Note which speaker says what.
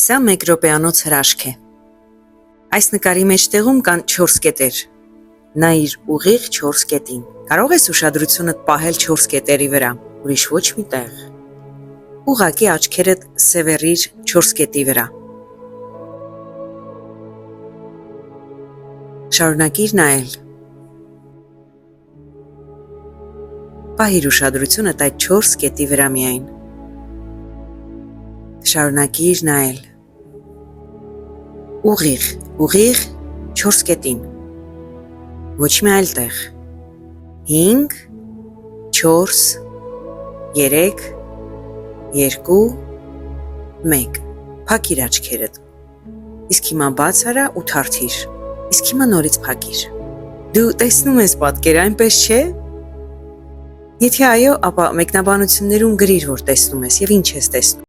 Speaker 1: Սա մեկ րոպեանոց հրաշք է։ Այս նկարի մեջտեղում կան 4 կետեր։ Նայիր ուղիղ 4 կետին։ Կարող ես ուշադրությունդ պահել 4 կետերի վրա, ուրիշ ոչ մի տեղ։ Ուղղակի աչքերդ սևեռիր 4 կետի վրա։ Շարունակիր նայել։ Պահիր ուշադրությունդ այդ 4 կետի վրա միայն։ Շարունակիր նայել։ Ուղիղ 4 կետին։ Ոչ մի այլ տեղ։ 5, 4, 3, 2, 1։ Փակիր աչքերդ։ Իսկ հիմա բաց արա ու թարթիր։ Իսկ հիմա նորից փակիր։ Դու տեսնում ես պատկերը, այնպես չէ՞։ Եթե այո, ապա մեկնաբանություններում գրիր, որ տեսնում ես եւ ինչ ես տեսնում։